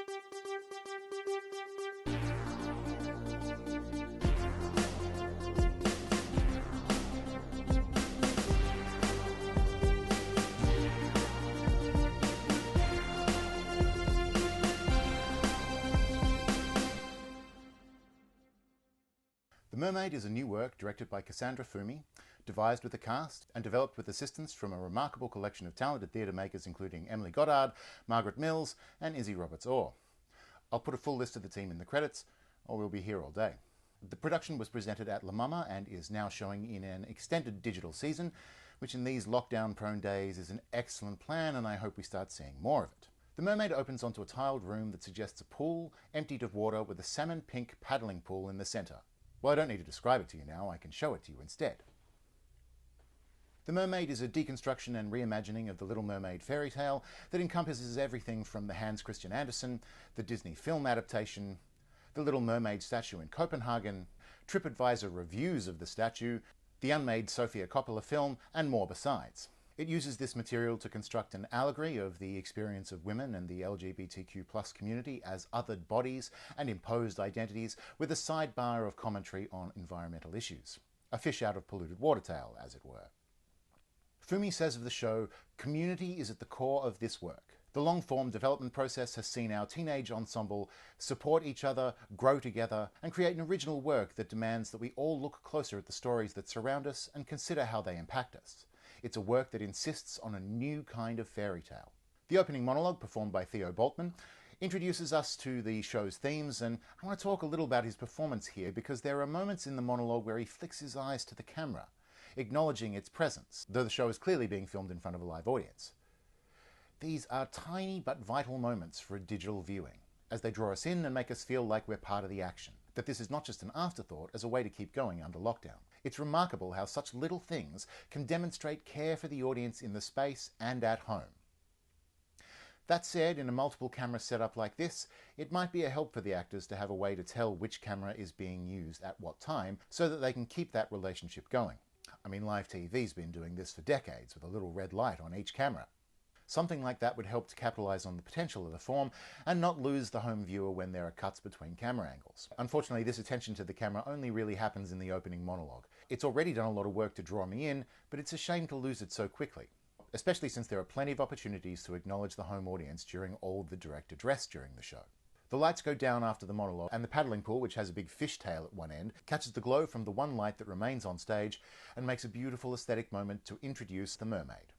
The Mermaid is a new work directed by Cassandra Fumi, devised with the cast, and developed with assistance from a remarkable collection of talented theatre makers including Emily Goddard, Margaret Mills, and Izzy Roberts-Orr. I'll put a full list of the team in the credits, or we'll be here all day. The production was presented at La Mama and is now showing in an extended digital season, which in these lockdown-prone days is an excellent plan, and I hope we start seeing more of it. The Mermaid opens onto a tiled room that suggests a pool emptied of water with a salmon-pink paddling pool in the centre. Well, I don't need to describe it to you now, I can show it to you instead. The Mermaid is a deconstruction and reimagining of the Little Mermaid fairy tale that encompasses everything from the Hans Christian Andersen, the Disney film adaptation, the Little Mermaid statue in Copenhagen, TripAdvisor reviews of the statue, the unmade Sofia Coppola film, and more besides. It uses this material to construct an allegory of the experience of women and the LGBTQ+ community as othered bodies and imposed identities, with a sidebar of commentary on environmental issues. A fish out of polluted water tale, as it were. Fumi says of the show, "Community is at the core of this work. The long-form development process has seen our teenage ensemble support each other, grow together, and create an original work that demands that we all look closer at the stories that surround us and consider how they impact us. It's a work that insists on a new kind of fairy tale." The opening monologue, performed by Theo Boltman, introduces us to the show's themes, and I want to talk a little about his performance here because there are moments in the monologue where he flicks his eyes to the camera, acknowledging its presence, though the show is clearly being filmed in front of a live audience. These are tiny but vital moments for a digital viewing, as they draw us in and make us feel like we're part of the action, that this is not just an afterthought as a way to keep going under lockdown. It's remarkable how such little things can demonstrate care for the audience in the space and at home. That said, in a multiple camera setup like this, it might be a help for the actors to have a way to tell which camera is being used at what time so that they can keep that relationship going. I mean, live TV's been doing this for decades with a little red light on each camera. Something like that would help to capitalise on the potential of the form and not lose the home viewer when there are cuts between camera angles. Unfortunately, this attention to the camera only really happens in the opening monologue. It's already done a lot of work to draw me in, but it's a shame to lose it so quickly, especially since there are plenty of opportunities to acknowledge the home audience during all the direct address during the show. The lights go down after the monologue, and the paddling pool, which has a big fishtail at one end, catches the glow from the one light that remains on stage and makes a beautiful aesthetic moment to introduce the mermaid,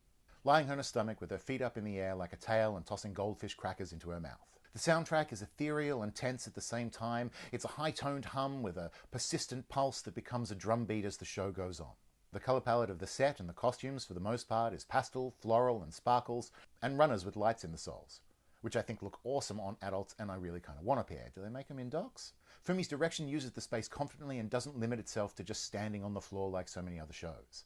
lying on her stomach with her feet up in the air like a tail and tossing goldfish crackers into her mouth. The soundtrack is ethereal and tense at the same time. It's a high-toned hum with a persistent pulse that becomes a drumbeat as the show goes on. The colour palette of the set and the costumes, for the most part, is pastel, floral and sparkles, and runners with lights in the soles, which I think look awesome on adults and I really kind of want a pair. Do they make them in dogs? Fumi's direction uses the space confidently and doesn't limit itself to just standing on the floor like so many other shows.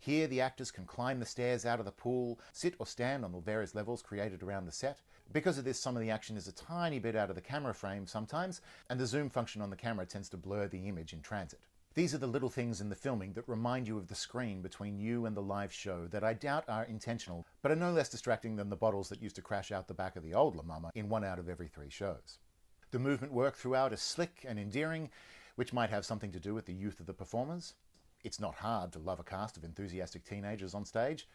Here, the actors can climb the stairs out of the pool, sit or stand on the various levels created around the set. Because of this, some of the action is a tiny bit out of the camera frame sometimes, and the zoom function on the camera tends to blur the image in transit. These are the little things in the filming that remind you of the screen between you and the live show that I doubt are intentional, but are no less distracting than the bottles that used to crash out the back of the old La Mama in 1 out of every 3 shows. The movement work throughout is slick and endearing, which might have something to do with the youth of the performers. It's not hard to love a cast of enthusiastic teenagers on stage.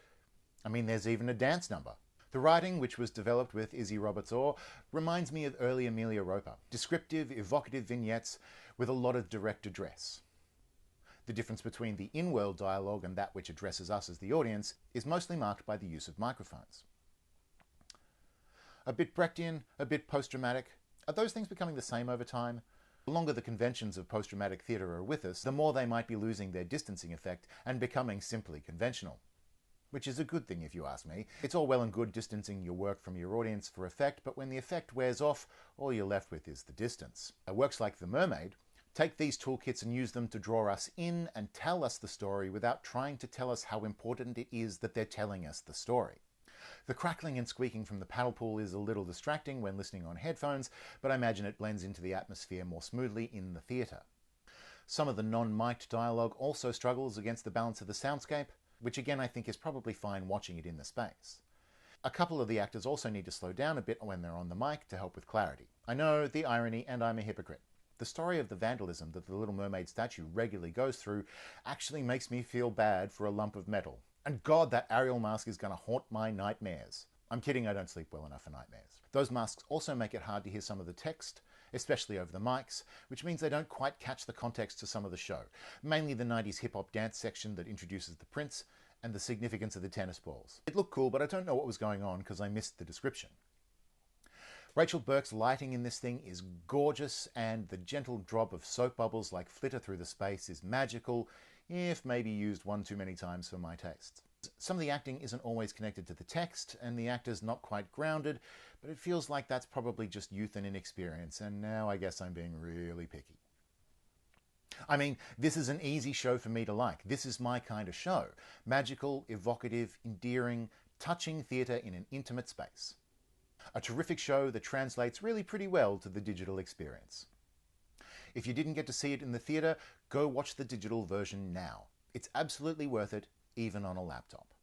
I mean, there's even a dance number. The writing, which was developed with Izzy Roberts-Orr, reminds me of early Amelia Roper. Descriptive, evocative vignettes with a lot of direct address. The difference between the in-world dialogue and that which addresses us as the audience is mostly marked by the use of microphones. A bit Brechtian, a bit post-dramatic. Are those things becoming the same over time? The longer the conventions of post-dramatic theatre are with us, the more they might be losing their distancing effect and becoming simply conventional. Which is a good thing if you ask me. It's all well and good distancing your work from your audience for effect, but when the effect wears off, all you're left with is the distance. Works like The Mermaid take these toolkits and use them to draw us in and tell us the story without trying to tell us how important it is that they're telling us the story. The crackling and squeaking from the paddle pool is a little distracting when listening on headphones, but I imagine it blends into the atmosphere more smoothly in the theatre. Some of the non-mic'd dialogue also struggles against the balance of the soundscape, which again I think is probably fine watching it in the space. A couple of the actors also need to slow down a bit when they're on the mic to help with clarity. I know, the irony, and I'm a hypocrite. The story of the vandalism that the Little Mermaid statue regularly goes through actually makes me feel bad for a lump of metal. And God, that Ariel mask is going to haunt my nightmares. I'm kidding, I don't sleep well enough for nightmares. Those masks also make it hard to hear some of the text, especially over the mics, which means they don't quite catch the context to some of the show. Mainly the 90s hip-hop dance section that introduces the prince and the significance of the tennis balls. It looked cool, but I don't know what was going on because I missed the description. Rachel Burke's lighting in this thing is gorgeous, and the gentle drop of soap bubbles like flitter through the space is magical, if maybe used one too many times for my taste. Some of the acting isn't always connected to the text, and the actor's not quite grounded, but it feels like that's probably just youth and inexperience, and now I guess I'm being really picky. I mean, this is an easy show for me to like. This is my kind of show. Magical, evocative, endearing, touching theatre in an intimate space. A terrific show that translates really pretty well to the digital experience. If you didn't get to see it in the theatre, go watch the digital version now. It's absolutely worth it, even on a laptop.